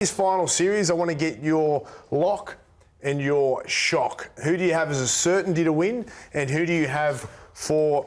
This final series, I want to get your lock and your shock. Who do you have as a certainty to win, and who do you have for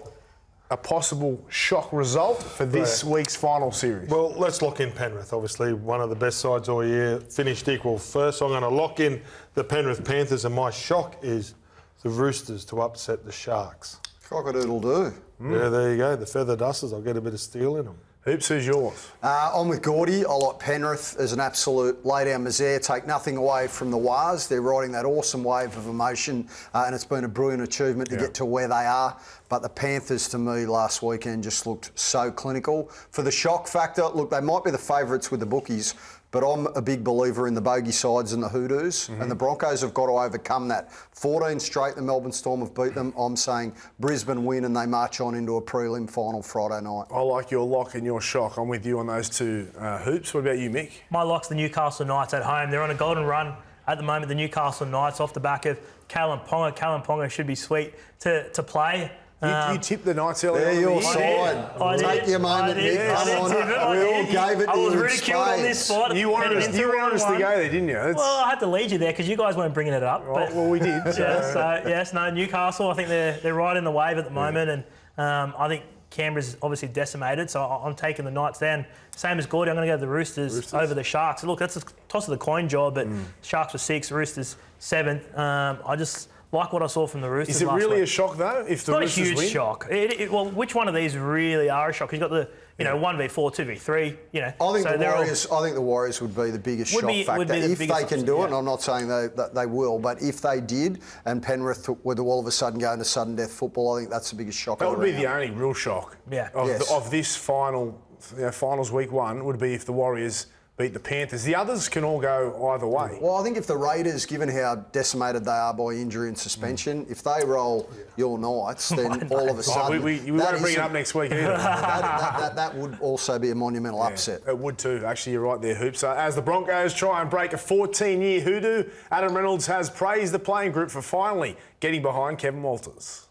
a possible shock result for this week's final series? Well, let's lock in Penrith. Obviously, one of the best sides all year, finished equal first. So I'm going to lock in the Penrith Panthers, and my shock is the Roosters to upset the Sharks. Cock-a-doodle-doo. Yeah, there you go. The feather dusters, I'll get a bit of steel in them. Hoops, who's yours? I'm with Gordy. I like Penrith as an absolute lay-down misère. Take nothing away from the Wars. They're riding that awesome wave of emotion, and it's been a brilliant achievement to get to where they are. But the Panthers, to me, last weekend just looked so clinical. For the shock factor, look, they might be the favourites with the bookies, but I'm a big believer in the bogey sides and the hoodoos, and the Broncos have got to overcome that. 14 straight, the Melbourne Storm have beat them. I'm saying Brisbane win and they march on into a prelim final Friday night. I like your lock and your shock. I'm with you on those two hoops. What about you, Mick? My lock's the Newcastle Knights at home. They're on a golden run at the moment, the Newcastle Knights, off the back of Callum Ponga. Callum Ponga should be sweet to play. You tipped the Knights earlier. They're your side. Take your moment, Nick. Come on. We all gave it to you. I was ridiculed on this spot. You wanted us to go there, didn't you? Well, I had to lead you there because you guys weren't bringing it up. Right, well, we did. Newcastle, I think they're right in the wave at the moment, and I think Canberra's obviously decimated, so I'm taking the Knights then. Same as Gordy, I'm going to go the Roosters over the Sharks. Look, that's a toss of the coin job, but Sharks were 6, Roosters 7. I just like what I saw from the Roosters. Is it really a shock, though, if the Roosters win? It's not a huge shock. Well, which one of these really are a shock? You've got the 1v4, 2v3. I think the Warriors would be the biggest shock factor if they can do it. And I'm not saying they will, but if they did, and Penrith were to all of a sudden go into sudden death football, I think that's the biggest shock. That would be the only real shock. Of this finals week 1 would be if the Warriors beat the Panthers. The others can all go either way. Well, I think if the Raiders, given how decimated they are by injury and suspension, if they roll your Knights, then all of a sudden... We won't bring it up next week either. that would also be a monumental upset. It would too. Actually, you're right there, Hoops. As the Broncos try and break a 14-year hoodoo, Adam Reynolds has praised the playing group for finally getting behind Kevin Walters.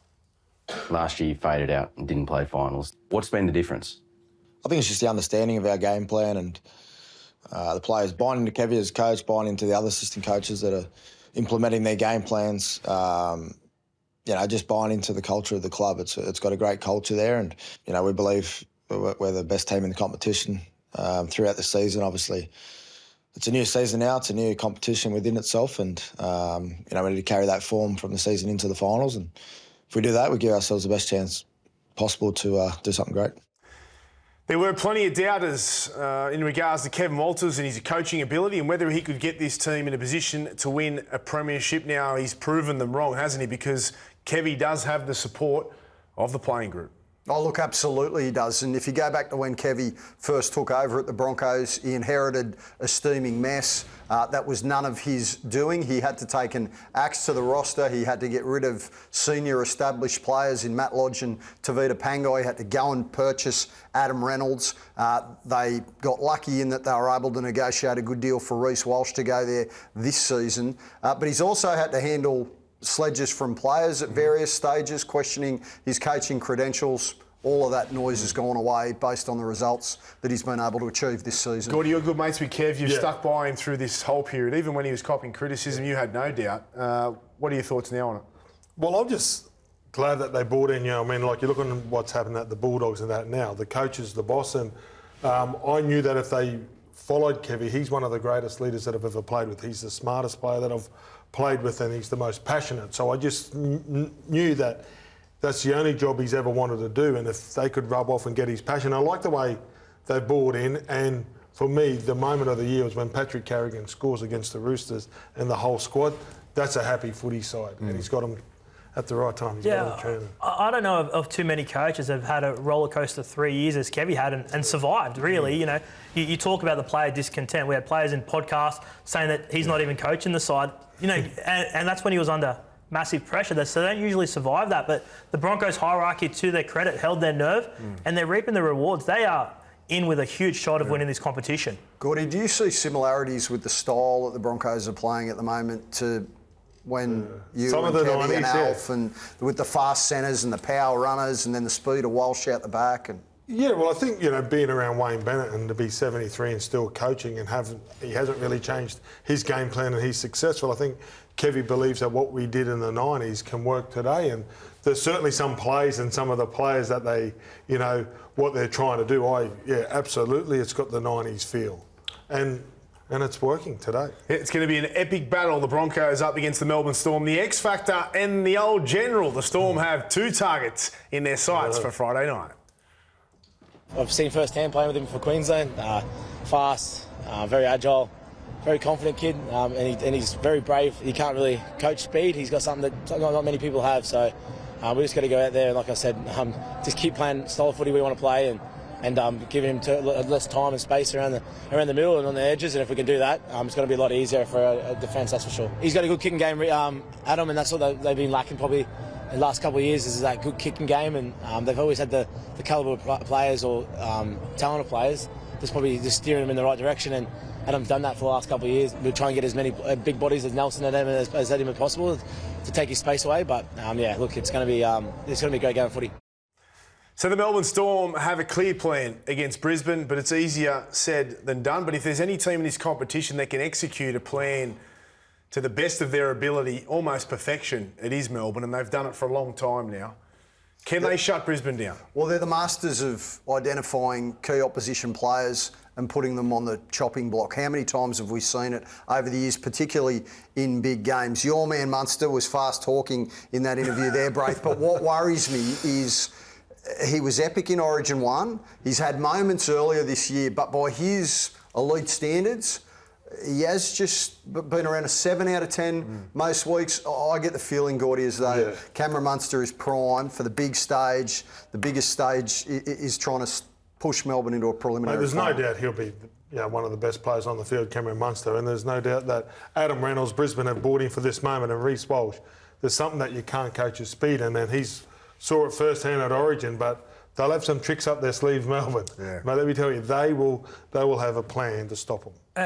Last year, you faded out and didn't play finals. What's been the difference? I think it's just the understanding of our game plan and the players buying into Kevy as coach, buying into the other assistant coaches that are implementing their game plans. Just buying into the culture of the club. It's got a great culture there, and we believe we're the best team in the competition throughout the season. Obviously, it's a new season now. It's a new competition within itself, and we need to carry that form from the season into the finals. And if we do that, we give ourselves the best chance possible to do something great. There were plenty of doubters in regards to Kevin Walters and his coaching ability and whether he could get this team in a position to win a premiership. Now he's proven them wrong, hasn't he? Because Kevy does have the support of the playing group. Oh, look, absolutely he does. And if you go back to when Kevy first took over at the Broncos, he inherited a steaming mess. That was none of his doing. He had to take an axe to the roster. He had to get rid of senior established players in Matt Lodge and Tavita Pangai. He had to go and purchase Adam Reynolds. They got lucky in that they were able to negotiate a good deal for Reece Walsh to go there this season. But he's also had to handle sledges from players at various stages, questioning his coaching credentials. All of that noise has gone away based on the results that he's been able to achieve this season. Gordy, you're good mates with Kev. You've stuck by him through this whole period. Even when he was copping criticism, you had no doubt. What are your thoughts now on it? Well, I'm just glad that they brought in, like you're looking at what's happened at the Bulldogs and that now. The coach is the boss, and I knew that if they followed Kevy, he's one of the greatest leaders that I've ever played with. He's the smartest player that I've played with, and he's the most passionate. So I just knew that that's the only job he's ever wanted to do, and if they could rub off and get his passion. I like the way they brought in, and for me, the moment of the year was when Patrick Carrigan scores against the Roosters and the whole squad. That's a happy footy side, and he's got them at the right time. I don't know of too many coaches that have had a rollercoaster 3 years as Kevy had and survived, really. You talk about the player discontent. We had players in podcasts saying that he's not even coaching the side, and that's when he was under massive pressure. So they don't usually survive that. But the Broncos hierarchy, to their credit, held their nerve, and they're reaping the rewards. They are in with a huge shot of winning this competition. Gordy, do you see similarities with the style that the Broncos are playing at the moment to when you Some and of the Kevy 90s, and Alf and with the fast centres and the power runners and then the speed of Walsh out the back? And Yeah, well, I think, being around Wayne Bennett and to be 73 and still coaching and he hasn't really changed his game plan and he's successful. I think Kevy believes that what we did in the 90s can work today, and there's certainly some plays and some of the players that they, what they're trying to do. Absolutely, it's got the 90s feel. And it's working today. It's going to be an epic battle. The Broncos up against the Melbourne Storm. The X Factor and the old General. The Storm have 2 targets in their sights for Friday night. I've seen firsthand playing with him for Queensland. Fast, very agile, very confident kid, and he's very brave. He can't really coach speed. He's got something that not many people have. So we just got to go out there and, like I said, just keep playing style of footy we want to play and giving him less time and space around the middle and on the edges. And if we can do that, it's going to be a lot easier for a defence, that's for sure. He's got a good kicking game, Adam, and that's what they've been lacking probably in the last couple of years, is that good kicking game. And they've always had the calibre of players or talent of players. Just probably just steering them in the right direction. And Adam's done that for the last couple of years. We're trying to get as many big bodies as Nelson and as Adam as possible to take his space away. But look, it's going to be a great game of footy. So the Melbourne Storm have a clear plan against Brisbane, but it's easier said than done. But if there's any team in this competition that can execute a plan to the best of their ability, almost perfection, it is Melbourne, and they've done it for a long time now. Can they shut Brisbane down? Well, they're the masters of identifying key opposition players and putting them on the chopping block. How many times have we seen it over the years, particularly in big games? Your man Munster was fast talking in that interview there, Braith, but what worries me is he was epic in Origin 1. He's had moments earlier this year, but by his elite standards, he has just been around a 7 out of 10 most weeks. I get the feeling, Gordy, as though Cameron Munster is primed for the big stage. The biggest stage is trying to push Melbourne into a preliminary. There's no doubt he'll be one of the best players on the field, Cameron Munster, and there's no doubt that Adam Reynolds, Brisbane have bought him for this moment, and Reece Walsh. There's something that you can't coach his speed, and then he's saw it firsthand at Origin, but they'll have some tricks up their sleeve, Melbourne. But let me tell you, they will have a plan to stop them.